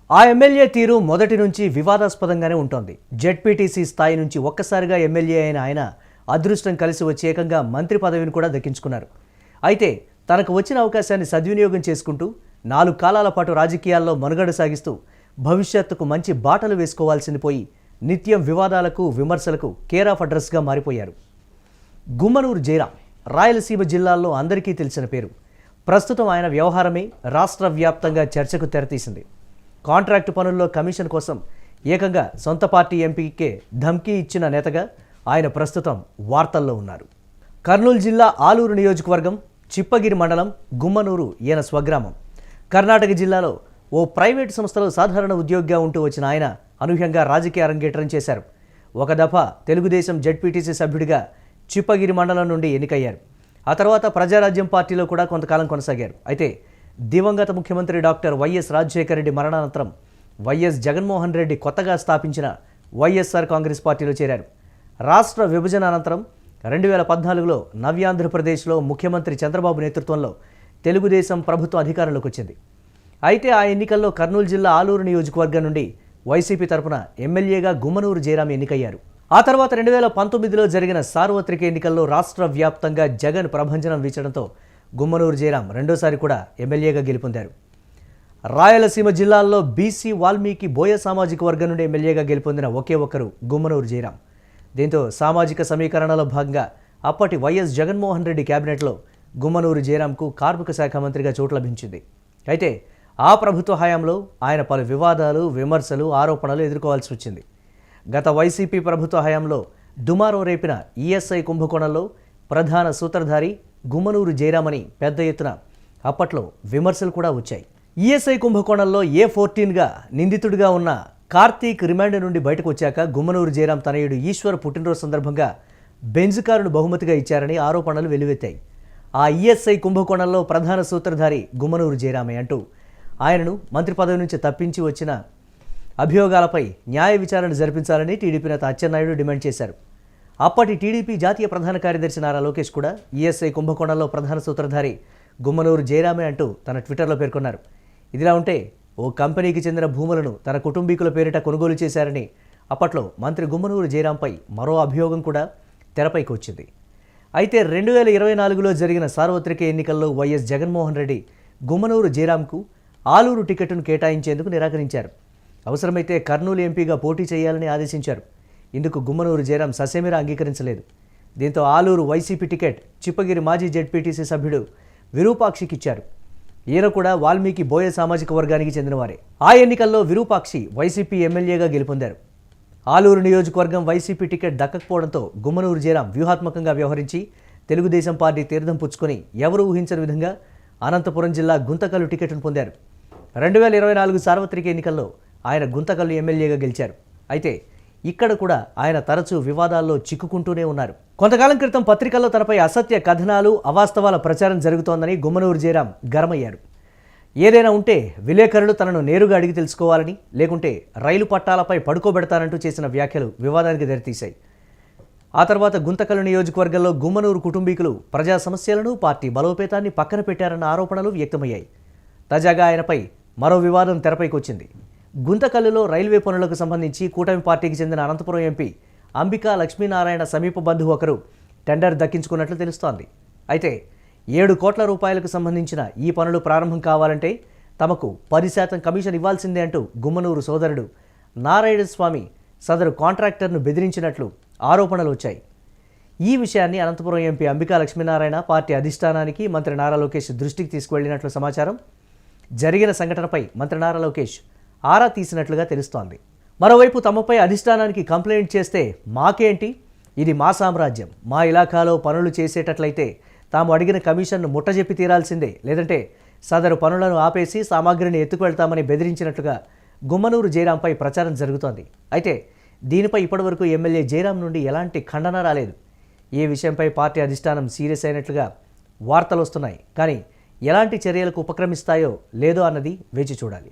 ఆ ఎమ్మెల్యే తీరు మొదటి నుంచి వివాదాస్పదంగానే ఉంటోంది. జెడ్పీటీసీ స్థాయి నుంచి ఒక్కసారిగా ఎమ్మెల్యే అయిన ఆయన అదృష్టం కలిసి వచ్చి ఏకంగా మంత్రి పదవిని కూడా దక్కించుకున్నారు. అయితే తనకు వచ్చిన అవకాశాన్ని సద్వినియోగం చేసుకుంటూ 4 కాలాల పాటు రాజకీయాల్లో మనుగడ సాగిస్తూ భవిష్యత్తుకు మంచి బాటలు వేసుకోవాల్సింది పోయి నిత్యం వివాదాలకు విమర్శలకు కేర్ ఆఫ్ అడ్రస్గా మారిపోయారు. గుమ్మనూరు జయరాం రాయలసీమ జిల్లాల్లో అందరికీ తెలిసిన పేరు. ప్రస్తుతం ఆయన వ్యవహారమే రాష్ట్ర వ్యాప్తంగా చర్చకు తెరతీసింది. కాంట్రాక్టు పనుల్లో కమిషన్ కోసం ఏకంగా సొంత పార్టీ ఎంపీకే ధమ్కీ ఇచ్చిన నేతగా ఆయన ప్రస్తుతం వార్తల్లో ఉన్నారు. కర్నూలు జిల్లా ఆలూరు నియోజకవర్గం చిప్పగిరి మండలం గుమ్మనూరు ఈయన స్వగ్రామం. కర్ణాటక జిల్లాలో ఓ ప్రైవేటు సంస్థలో సాధారణ ఉద్యోగిగా ఉంటూ వచ్చిన ఆయన అనూహ్యంగా రాజకీయ అరంగేట్రం చేశారు. ఒక దఫా తెలుగుదేశం జెడ్పీటీసీ సభ్యుడిగా చిప్పగిరి మండలం నుండి ఎన్నికయ్యారు. ఆ తర్వాత ప్రజారాజ్యం పార్టీలో కూడా కొంతకాలం కొనసాగారు. అయితే దివంగత ముఖ్యమంత్రి డాక్టర్ వైఎస్ రాజశేఖర రెడ్డి మరణానంతరం వైఎస్ జగన్మోహన్ రెడ్డి కొత్తగా స్థాపించిన వైఎస్ఆర్ కాంగ్రెస్ పార్టీలో చేరారు. రాష్ట్ర విభజన అనంతరం 2014లో నవ్యాంధ్రప్రదేశ్లో ముఖ్యమంత్రి చంద్రబాబు నేతృత్వంలో తెలుగుదేశం ప్రభుత్వం అధికారంలోకి వచ్చింది. అయితే ఆ ఎన్నికల్లో కర్నూలు జిల్లా ఆలూరు నియోజకవర్గం నుండి వైసీపీ తరపున ఎమ్మెల్యేగా గుమ్మనూరు జయరాం ఎన్నికయ్యారు. ఆ తర్వాత 2019లో జరిగిన సార్వత్రిక ఎన్నికల్లో రాష్ట్ర వ్యాప్తంగా జగన్ ప్రభంజనం వీచడంతో గుమ్మనూరు జయరాం రెండోసారి కూడా ఎమ్మెల్యేగా గెలుపొందారు. రాయలసీమ జిల్లాల్లో బీసీ వాల్మీకి బోయ సామాజిక వర్గం నుండి ఎమ్మెల్యేగా గెలుపొందిన ఒకే ఒక్కరు గుమ్మనూరు జయరాం. దీంతో సామాజిక సమీకరణలో భాగంగా అప్పటి వైఎస్ జగన్మోహన్ రెడ్డి కేబినెట్లో గుమ్మనూరు జయరాంకు కార్మిక శాఖ మంత్రిగా చోటు లభించింది. అయితే ఆ ప్రభుత్వ హయాంలో ఆయన పలు వివాదాలు, విమర్శలు, ఆరోపణలు ఎదుర్కోవాల్సి వచ్చింది. గత వైసీపీ ప్రభుత్వ హయాంలో దుమారం రేపిన ఈఎస్ఐ కుంభకోణంలో ప్రధాన సూత్రధారి గుమ్మనూరు జయరామని పెద్ద ఎత్తున అప్పట్లో విమర్శలు కూడా వచ్చాయి. ఈఎస్ఐ కుంభకోణంలో A14గా నిందితుడిగా ఉన్న కార్తీక్ రిమాండ్ నుండి బయటకు వచ్చాక గుమ్మనూరు జయరాం తనయుడు ఈశ్వర్ పుట్టినరోజు సందర్భంగా బెంజ్ కారును బహుమతిగా ఇచ్చారని ఆరోపణలు వెల్లువెత్తాయి. ఆ ఈఎస్ఐ కుంభకోణంలో ప్రధాన సూత్రధారి గుమ్మనూరు జయరామే అంటూ ఆయనను మంత్రి పదవి నుంచి తప్పించి వచ్చిన అభియోగాలపై న్యాయ విచారణ జరిపించాలని టీడీపీ నేత అచ్చెన్నాయుడు డిమాండ్ చేశారు. అప్పటి టీడీపీ జాతీయ ప్రధాన కార్యదర్శి నారా లోకేష్ కూడా ఈఎస్ఐ కుంభకోణంలో ప్రధాన సూత్రధారి గుమ్మనూరు జయరామే అంటూ తన ట్విట్టర్లో పేర్కొన్నారు. ఇదిలా ఉంటే ఓ కంపెనీకి చెందిన భూములను తన కుటుంబీకుల పేరిట కొనుగోలు చేశారని అప్పట్లో మంత్రి గుమ్మనూరు జయరాంపై మరో అభియోగం కూడా తెరపైకి వచ్చింది. అయితే 2024లో జరిగిన సార్వత్రిక ఎన్నికల్లో వైఎస్ జగన్మోహన్ రెడ్డి గుమ్మనూరు జయరాంకు ఆలూరు టికెట్ను కేటాయించేందుకు నిరాకరించారు. అవసరమైతే కర్నూలు ఎంపీగా పోటీ చేయాలని ఆదేశించారు. ఇందుకు గుమ్మనూరు జయరాం ససేమిరా అంగీకరించలేదు. దీంతో ఆలూరు వైసీపీ టికెట్ చిప్పగిరి మాజీ జెడ్పీటీసీ సభ్యుడు విరూపాక్షికి ఇచ్చారు. ఈయన కూడా వాల్మీకి బోయ సామాజిక వర్గానికి చెందినవారే. ఆ ఎన్నికల్లో విరూపాక్షి వైసీపీ ఎమ్మెల్యేగా గెలుపొందారు. ఆలూరు నియోజకవర్గం వైసీపీ టికెట్ దక్కకపోవడంతో గుమ్మనూరు జయరాం వ్యూహాత్మకంగా వ్యవహరించి తెలుగుదేశం పార్టీ తీర్థం పుచ్చుకొని ఎవరూ ఊహించని విధంగా అనంతపురం జిల్లా గుంతకల్లు టికెట్ను పొందారు. 2024 సార్వత్రిక ఎన్నికల్లో ఆయన గుంతకల్లు ఎమ్మెల్యేగా గెలిచారు. అయితే ఇక్కడ కూడా ఆయన తరచూ వివాదాల్లో చిక్కుకుంటూనే ఉన్నారు. కొంతకాలం క్రితం పత్రికల్లో తనపై అసత్య కథనాలు, అవాస్తవాల ప్రచారం జరుగుతోందని గుమ్మనూరు జయరాం గరమయ్యారు. ఏదైనా ఉంటే విలేకరులు తనను నేరుగా అడిగి తెలుసుకోవాలని, లేకుంటే రైలు పట్టాలపై పడుకోబెడతానంటూ చేసిన వ్యాఖ్యలు వివాదానికి దారితీశాయి. ఆ తర్వాత గుంతకల్లు నియోజకవర్గంలో గుమ్మనూరు కుటుంబీకులు ప్రజా సమస్యలను, పార్టీ బలోపేతాన్ని పక్కన పెట్టారన్న ఆరోపణలు వ్యక్తమయ్యాయి. తాజాగా ఆయనపై మరో వివాదం తెరపైకి వచ్చింది. గుంతకల్లులో రైల్వే పనులకు సంబంధించి కూటమి పార్టీకి చెందిన అనంతపురం ఎంపీ అంబికా లక్ష్మీనారాయణ సమీప బంధువు ఒకరు టెండర్ దక్కించుకున్నట్లు తెలుస్తోంది. అయితే 7 కోట్ల రూపాయలకు సంబంధించిన ఈ పనులు ప్రారంభం కావాలంటే తమకు 10% కమిషన్ ఇవ్వాల్సిందే అంటూ గుమ్మనూరు సోదరుడు నారాయణ స్వామి సదరు కాంట్రాక్టర్ను బెదిరించినట్లు ఆరోపణలు వచ్చాయి. ఈ విషయాన్ని అనంతపురం ఎంపీ అంబికా లక్ష్మీనారాయణ పార్టీ అధిష్టానానికి మంత్రి నారా లోకేష్ దృష్టికి తీసుకువెళ్లినట్లు సమాచారం. జరిగిన సంఘటనపై మంత్రి నారా లోకేష్ ఆరా తీసినట్లుగా తెలుస్తోంది. మరోవైపు తమపై అధిష్టానానికి కంప్లైంట్ చేస్తే మాకేంటి, ఇది మా సామ్రాజ్యం, మా ఇలాకాలో పనులు చేసేటట్లయితే తాము అడిగిన కమిషన్ను ముట్టజెప్పి తీరాల్సిందే, లేదంటే సదరు పనులను ఆపేసి సామాగ్రిని ఎత్తుకువెళ్తామని బెదిరించినట్లుగా గుమ్మనూరు జయరాంపై ప్రచారం జరుగుతోంది. అయితే దీనిపై ఇప్పటివరకు ఎమ్మెల్యే జయరాం నుండి ఎలాంటి ఖండన రాలేదు. ఈ విషయంపై పార్టీ అధిష్టానం సీరియస్ అయినట్లుగా వార్తలు వస్తున్నాయి. కానీ ఎలాంటి చర్యలకు ఉపక్రమిస్తాయో లేదో అన్నది వేచి చూడాలి.